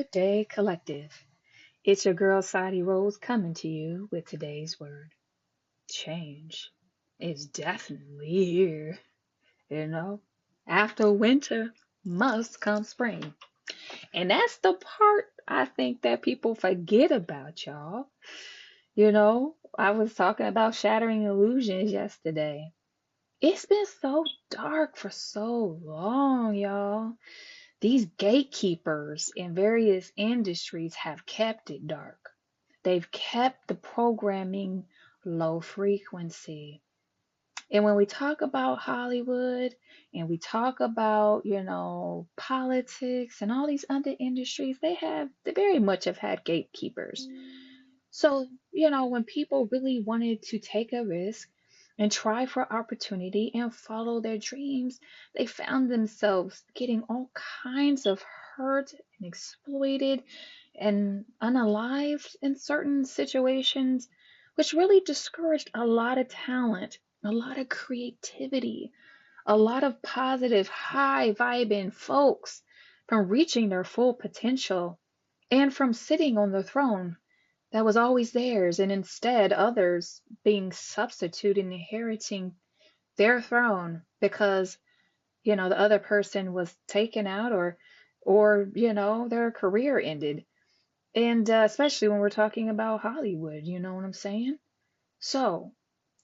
Good day, collective. It's your girl, Sadie Rose, coming to you with today's word. Change is definitely here. You know, after winter must come spring. And that's the part I think that people forget about, y'all. I was talking about shattering illusions yesterday. It's been so dark for so long, y'all. These gatekeepers in various industries have kept it dark. They've kept the programming low frequency. And when we talk about Hollywood and we talk about, politics and all these other industries, they very much have had gatekeepers. So, when people really wanted to take a risk and try for opportunity and follow their dreams, they found themselves getting all kinds of hurt and exploited and unalived in certain situations, which really discouraged a lot of talent, a lot of creativity, a lot of positive, high vibing folks from reaching their full potential and from sitting on the throne that was always theirs, and instead others being substituted and inheriting their throne because, the other person was taken out or their career ended. And especially when we're talking about Hollywood, you know what I'm saying? So,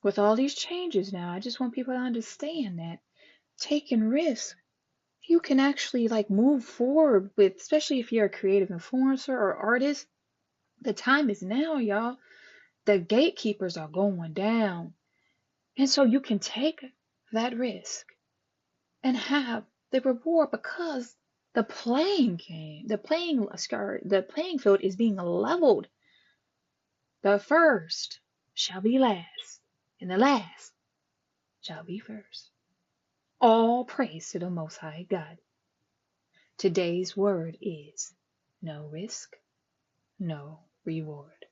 with all these changes now, I just want people to understand that taking risks, you can actually like move forward with, especially if you're a creative influencer or artist. The time is now, y'all. The gatekeepers are going down. And so you can take that risk and have the reward because the playing field is being leveled. The first shall be last, and the last shall be first. All praise to the Most High God. Today's word is no risk, no reward.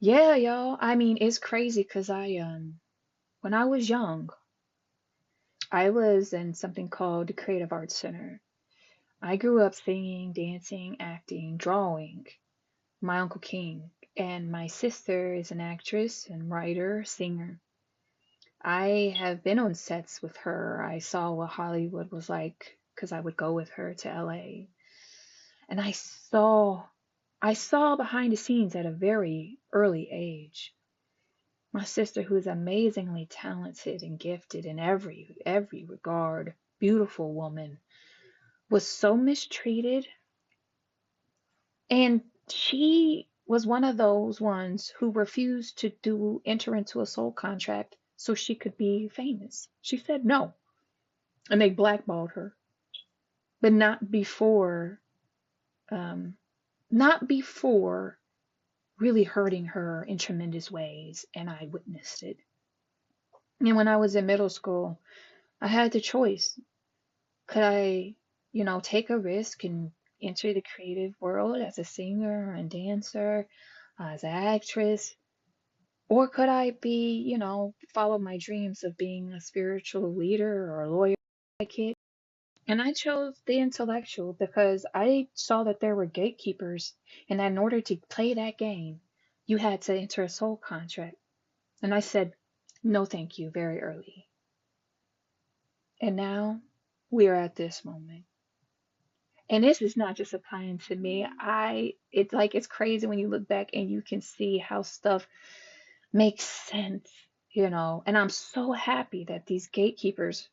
Yeah, y'all. I mean, it's crazy because when I was young, I was in something called the Creative Arts Center. I grew up singing, dancing, acting, drawing. My Uncle King and my sister is an actress and writer, singer. I have been on sets with her. I saw what Hollywood was like because I would go with her to LA. And I saw behind the scenes at a very early age. My sister, who is amazingly talented and gifted in every regard, beautiful woman, was so mistreated. And she was one of those ones who refused to enter into a soul contract so she could be famous. She said no, and they blackballed her, but um, not before really hurting her in tremendous ways, and I witnessed it. And when I was in middle school, I had the choice. Could I, take a risk and enter the creative world as a singer and dancer, as an actress? Or could I be, follow my dreams of being a spiritual leader or a lawyer as a kid? And I chose the intellectual because I saw that there were gatekeepers, and that in order to play that game, you had to enter a soul contract. And I said, no, thank you, very early. And now we are at this moment. And this is not just applying to me. It's crazy when you look back and you can see how stuff makes sense. And I'm so happy that these gatekeepers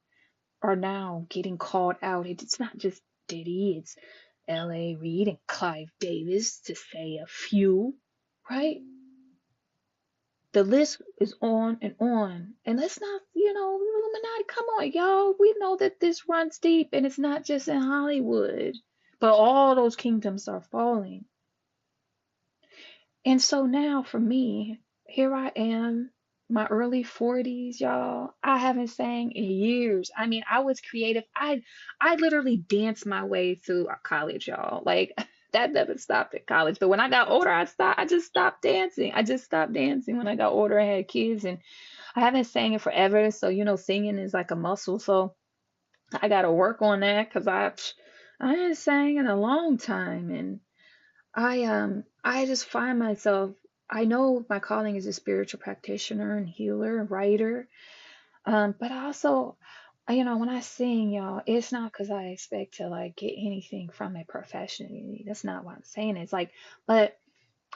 are now getting called out. It's not just Diddy, it's L.A. Reid and Clive Davis, to say a few, right? The list is on and on. And let's not, Illuminati, come on, y'all. We know that this runs deep and it's not just in Hollywood, but all those kingdoms are falling. And so now for me, here I am, my early 40s, y'all. I haven't sang in years. I mean, I was creative. I literally danced my way through college, y'all. Like that never stopped at college. But when I got older, I just stopped dancing. I just stopped dancing when I got older. I had kids and I haven't sang in forever. So, singing is like a muscle. So I gotta work on that because I ain't sang in a long time, and I just find myself. I know my calling is a spiritual practitioner and healer and writer. But also, when I sing, y'all, it's not because I expect to like get anything from it professionally. That's not what I'm saying. It's like, but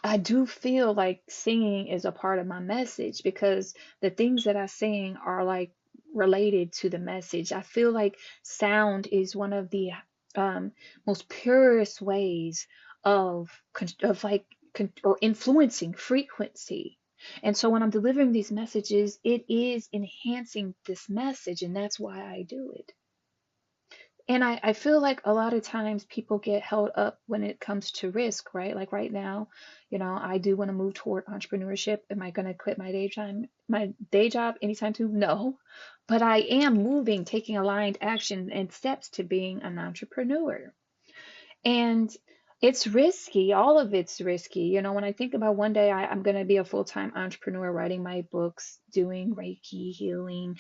I do feel like singing is a part of my message because the things that I sing are like related to the message. I feel like sound is one of the um, most purest ways of or influencing frequency. And so when I'm delivering these messages, it is enhancing this message, and that's why I do it. And I feel like a lot of times people get held up when it comes to risk, right? Like right now, I do want to move toward entrepreneurship. Am I going to quit my day job anytime soon? No. But I am moving, taking aligned action and steps to being an entrepreneur. And it's risky. All of it's risky. When I think about one day I'm going to be a full-time entrepreneur, writing my books, doing Reiki healing,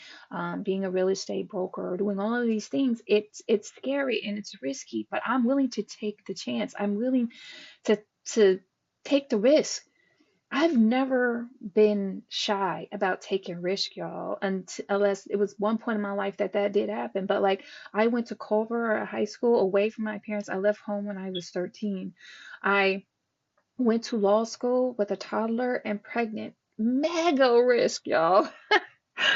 being a real estate broker, doing all of these things, it's scary and it's risky, but I'm willing to take the chance. I'm willing to to take the risk. I've never been shy about taking risk, y'all, unless it was one point in my life that did happen. But like, I went to Culver High School away from my parents. I left home when I was 13. I went to law school with a toddler and pregnant. Mega risk, y'all.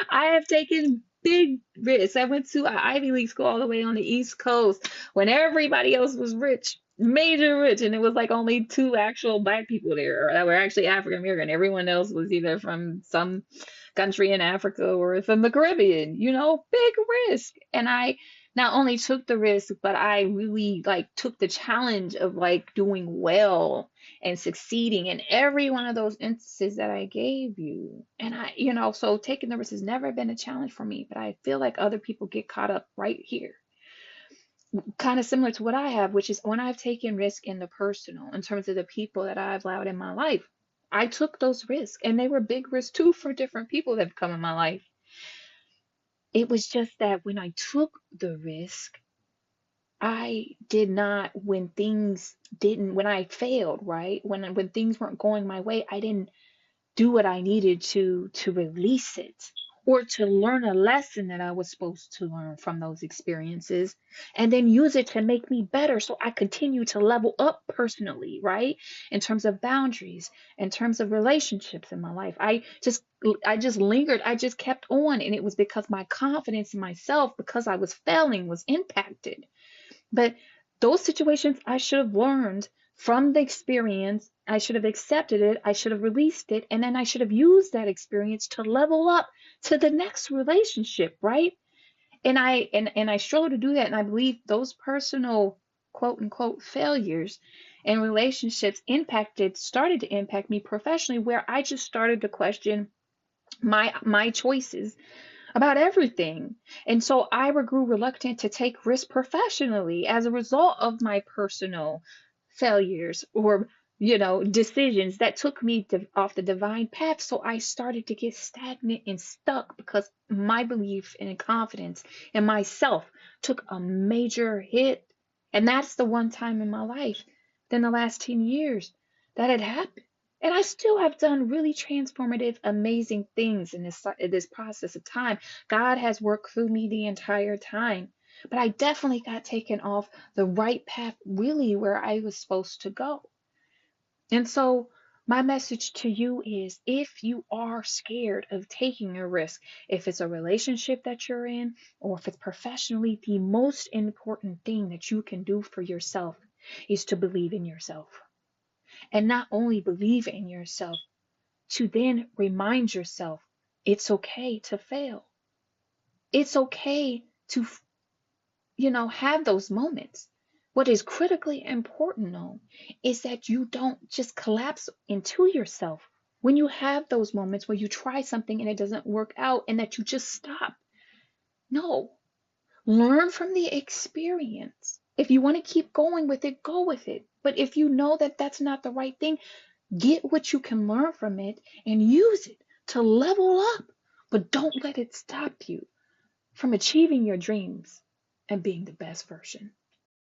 I have taken big risks. I went to an Ivy League school all the way on the East Coast when everybody else was rich, major rich, and it was like only two actual black people there that were actually African American. Everyone else was either from some country in Africa or from the Caribbean, big risk. And I not only took the risk, but I really like took the challenge of like doing well and succeeding in every one of those instances that I gave you. And so taking the risk has never been a challenge for me, but I feel like other people get caught up right here. Kind of similar to what I have, which is when I've taken risk in the personal, in terms of the people that I've allowed in my life. I took those risks, and they were big risks too for different people that have come in my life. It was just that when I took the risk, I did not, when I failed, right? When things weren't going my way, I didn't do what I needed to release it or to learn a lesson that I was supposed to learn from those experiences and then use it to make me better so I continue to level up personally, right? In terms of boundaries, in terms of relationships in my life. I just lingered, I just kept on, and it was because my confidence in myself, because I was failing, was impacted. But those situations, I should have learned from the experience. I should have accepted it. I should have released it. And then I should have used that experience to level up to the next relationship, right? And I struggle to do that. And I believe those personal quote unquote failures and relationships started to impact me professionally, where I just started to question my choices about everything. And so I grew reluctant to take risks professionally as a result of my personal failures or, decisions that took me off the divine path. So I started to get stagnant and stuck because my belief and confidence in myself took a major hit. And that's the one time in my life, in the last 10 years, that had happened. And I still have done really transformative, amazing things in this process of time. God has worked through me the entire time. But I definitely got taken off the right path, really where I was supposed to go. And so my message to you is, if you are scared of taking a risk, if it's a relationship that you're in, or if it's professionally, the most important thing that you can do for yourself is to believe in yourself. And not only believe in yourself, to then remind yourself it's okay to fail. It's okay to, have those moments. What is critically important, though, is that you don't just collapse into yourself when you have those moments where you try something and it doesn't work out and that you just stop. No, learn from the experience. If you want to keep going with it, go with it. But if you know that that's not the right thing, get what you can learn from it and use it to level up, but don't let it stop you from achieving your dreams and being the best version